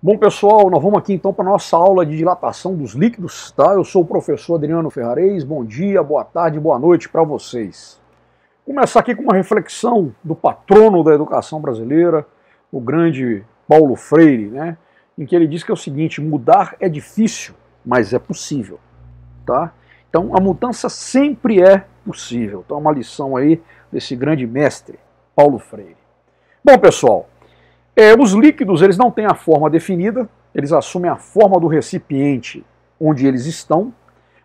Bom, pessoal, nós vamos aqui então para a nossa aula de dilatação dos líquidos, tá? Eu sou o professor Adriano Ferrarez, bom dia, boa tarde, boa noite para vocês. Vou começar aqui com uma reflexão do patrono da educação brasileira, o grande Paulo Freire, né? Em que ele diz que é o seguinte: mudar é difícil, mas é possível, tá? Então a mudança sempre é possível. Então é uma lição aí desse grande mestre, Paulo Freire. Bom, pessoal, os líquidos eles não têm a forma definida, eles assumem a forma do recipiente onde eles estão,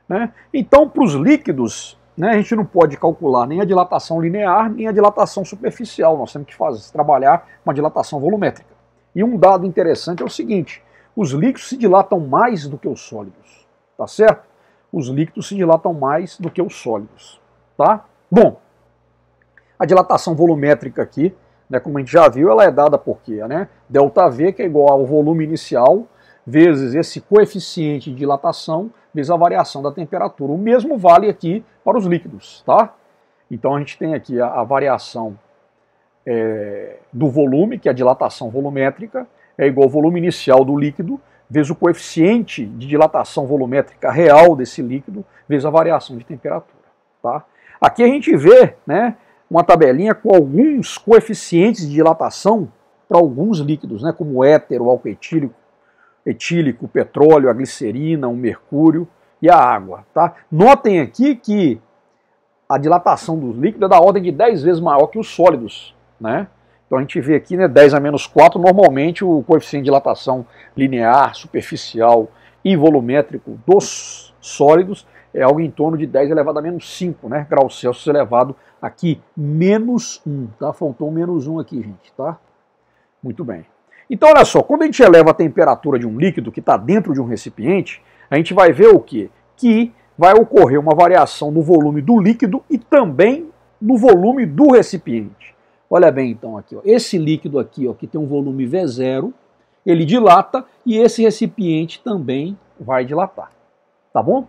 né? Então, para os líquidos, né, a gente não pode calcular nem a dilatação linear, nem a dilatação superficial, nós temos que trabalhar uma dilatação volumétrica. E um dado interessante é o seguinte: os líquidos se dilatam mais do que os sólidos, tá certo? Os líquidos se dilatam mais do que os sólidos, tá? Bom, a dilatação volumétrica aqui, né, como a gente já viu, ela é dada por quê? Né? ΔV, que é igual ao volume inicial, vezes esse coeficiente de dilatação, vezes a variação da temperatura. O mesmo vale aqui para os líquidos, tá? Então a gente tem aqui a variação do volume, que é a dilatação volumétrica, é igual ao volume inicial do líquido, vezes o coeficiente de dilatação volumétrica real desse líquido, vezes a variação de temperatura, tá? Aqui a gente vê, né, uma tabelinha com alguns coeficientes de dilatação para alguns líquidos, né, como o éter, o álcool etílico, o petróleo, a glicerina, o mercúrio e a água. Tá? Notem aqui que a dilatação dos líquidos é da ordem de 10 vezes maior que os sólidos. Né? Então a gente vê aqui, né, 10 a menos 4, normalmente o coeficiente de dilatação linear, superficial e volumétrico dos sólidos é algo em torno de 10 elevado a menos 5, né, graus Celsius elevado aqui, menos 1, tá? Faltou um menos 1 aqui, gente, tá? Muito bem. Então, olha só, quando a gente eleva a temperatura de um líquido que está dentro de um recipiente, a gente vai ver o quê? Que vai ocorrer uma variação no volume do líquido e também no volume do recipiente. Olha bem, então, aqui, ó, esse líquido aqui, ó, que tem um volume V0, ele dilata e esse recipiente também vai dilatar, tá bom?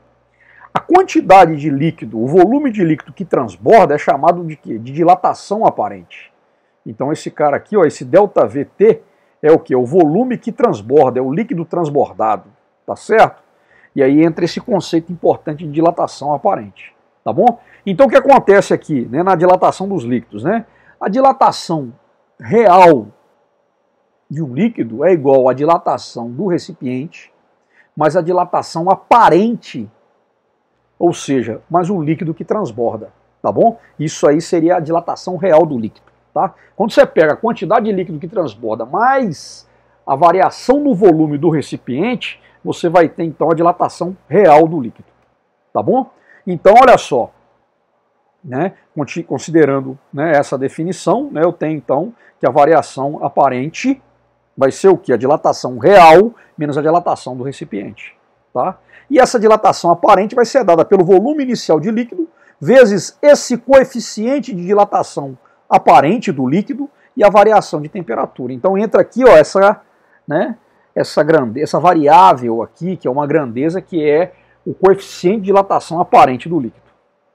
A quantidade de líquido, o volume de líquido que transborda é chamado de quê? De dilatação aparente. Então esse cara aqui, ó, esse ΔVT, é o quê? O volume que transborda, é o líquido transbordado, tá certo? E aí entra esse conceito importante de dilatação aparente, tá bom? Então o que acontece aqui, né, na dilatação dos líquidos, né? A dilatação real de um líquido é igual à dilatação do recipiente, mas a dilatação aparente, ou seja, mais um líquido que transborda, tá bom? Isso aí seria a dilatação real do líquido, tá? Quando você pega a quantidade de líquido que transborda mais a variação no volume do recipiente, você vai ter então a dilatação real do líquido, tá bom? Então, olha só, né, considerando, né, essa definição, né, eu tenho então que a variação aparente vai ser o quê? A dilatação real menos a dilatação do recipiente, tá? E essa dilatação aparente vai ser dada pelo volume inicial de líquido, vezes esse coeficiente de dilatação aparente do líquido e a variação de temperatura. Então entra aqui, ó, essa variável aqui, que é uma grandeza, que é o coeficiente de dilatação aparente do líquido.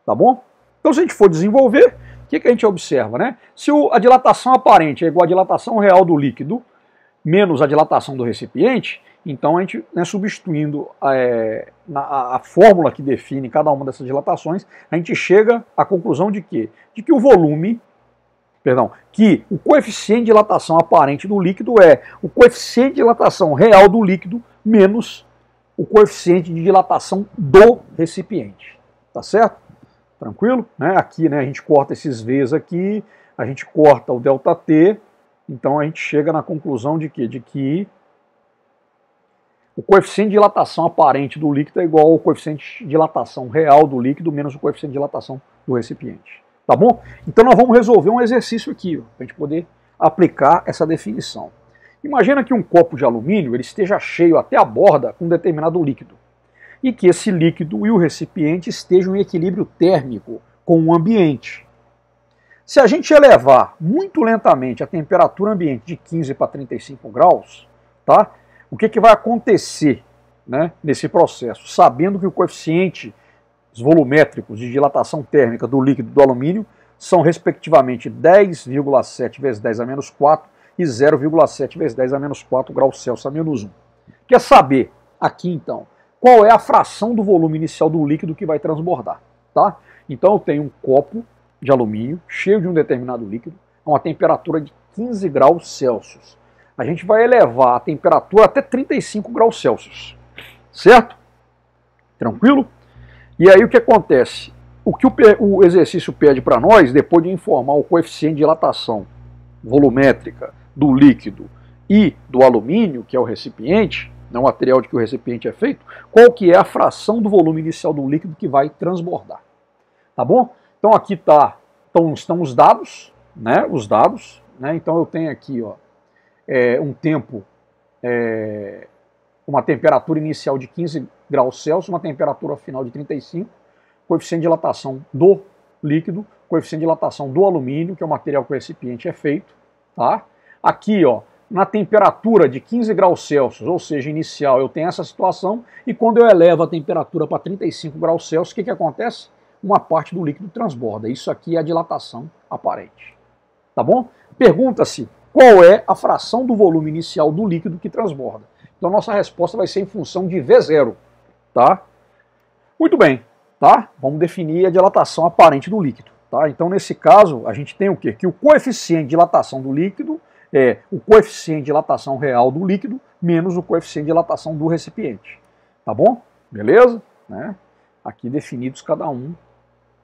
Tá bom? Então se a gente for desenvolver, o que a gente observa, né? Se a dilatação aparente é igual à dilatação real do líquido, menos a dilatação do recipiente, então a gente, né, substituindo a fórmula que define cada uma dessas dilatações, a gente chega à conclusão de quê? De que que o coeficiente de dilatação aparente do líquido é o coeficiente de dilatação real do líquido menos o coeficiente de dilatação do recipiente. Tá certo? Tranquilo? Né? Aqui, né, a gente corta esses V's aqui, a gente corta o ΔT, então a gente chega na conclusão de quê? De que o coeficiente de dilatação aparente do líquido é igual ao coeficiente de dilatação real do líquido menos o coeficiente de dilatação do recipiente. Tá bom? Então nós vamos resolver um exercício aqui, para a gente poder aplicar essa definição. Imagina que um copo de alumínio ele esteja cheio até a borda com um determinado líquido, e que esse líquido e o recipiente estejam em equilíbrio térmico com o ambiente. Se a gente elevar muito lentamente a temperatura ambiente de 15 para 35 graus, tá? O que vai acontecer, né, nesse processo? Sabendo que o coeficiente volumétricos de dilatação térmica do líquido do alumínio são respectivamente 10,7 vezes 10 a menos 4 e 0,7 vezes 10 a menos 4 graus Celsius a menos 1. Quer saber, aqui então, qual é a fração do volume inicial do líquido que vai transbordar? Tá? Então eu tenho um copo de alumínio cheio de um determinado líquido a uma temperatura de 15 graus Celsius. A gente vai elevar a temperatura até 35 graus Celsius. Certo? Tranquilo? E aí o que acontece? O que o exercício pede para nós, depois de informar o coeficiente de dilatação volumétrica do líquido e do alumínio, que é o recipiente, o material de que o recipiente é feito, qual que é a fração do volume inicial do líquido que vai transbordar. Tá bom? Então aqui estão os dados, né? Os dados, né? Então eu tenho aqui, ó, um tempo, uma temperatura inicial de 15 graus Celsius, uma temperatura final de 35, coeficiente de dilatação do líquido, coeficiente de dilatação do alumínio, que é o material que o recipiente é feito, tá? Aqui, ó, na temperatura de 15 graus Celsius, ou seja, inicial, eu tenho essa situação, e quando eu elevo a temperatura para 35 graus Celsius, o que acontece? Uma parte do líquido transborda. Isso aqui é a dilatação aparente. Tá bom? Pergunta-se qual é a fração do volume inicial do líquido que transborda. Então a nossa resposta vai ser em função de V0. Tá? Muito bem. Tá? Vamos definir a dilatação aparente do líquido. Tá? Então nesse caso, a gente tem o quê? Que o coeficiente de dilatação do líquido é o coeficiente de dilatação real do líquido menos o coeficiente de dilatação do recipiente. Tá bom? Beleza? Né? Aqui definidos cada um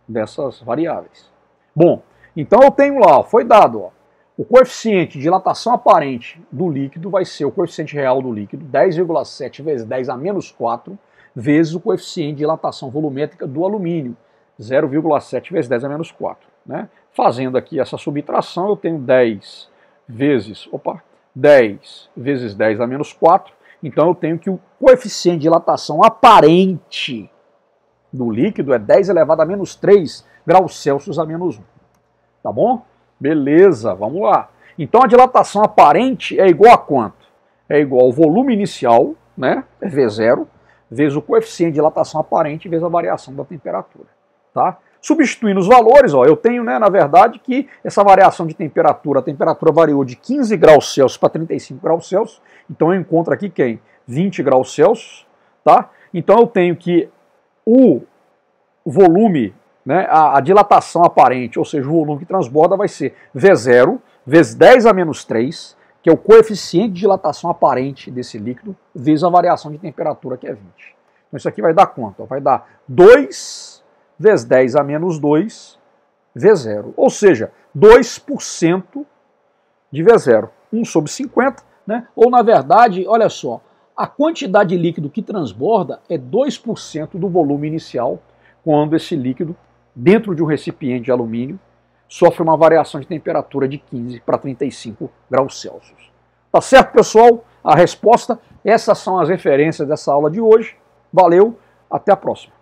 dessas variáveis. Bom, então eu tenho lá, foi dado, ó, o coeficiente de dilatação aparente do líquido vai ser o coeficiente real do líquido, 10,7 vezes 10 a menos 4, vezes o coeficiente de dilatação volumétrica do alumínio, 0,7 vezes 10 a menos 4. Né? Fazendo aqui essa subtração, eu tenho 10 vezes 10 a menos 4, então eu tenho que o coeficiente de dilatação aparente do líquido é 10 elevado a menos 3 graus Celsius a menos 1. Tá bom? Beleza, vamos lá. Então a dilatação aparente é igual a quanto? É igual ao volume inicial, né? É V0, vezes o coeficiente de dilatação aparente vezes a variação da temperatura. Tá? Substituindo os valores, ó, eu tenho, né, na verdade, que essa variação de temperatura, a temperatura variou de 15 graus Celsius para 35 graus Celsius, então eu encontro aqui quem? 20 graus Celsius, tá? Então eu tenho que o volume, né, a dilatação aparente, ou seja, o volume que transborda vai ser V0 vezes 10 a menos 3, que é o coeficiente de dilatação aparente desse líquido, vezes a variação de temperatura, que é 20. Então isso aqui vai dar quanto? Vai dar 2 vezes 10 a menos 2 V0, ou seja, 2% de V0, 1 sobre 50, né? Ou na verdade, olha só, a quantidade de líquido que transborda é 2% do volume inicial, quando esse líquido, dentro de um recipiente de alumínio, sofre uma variação de temperatura de 15 para 35 graus Celsius. Tá certo, pessoal? A resposta, essas são as referências dessa aula de hoje. Valeu, até a próxima.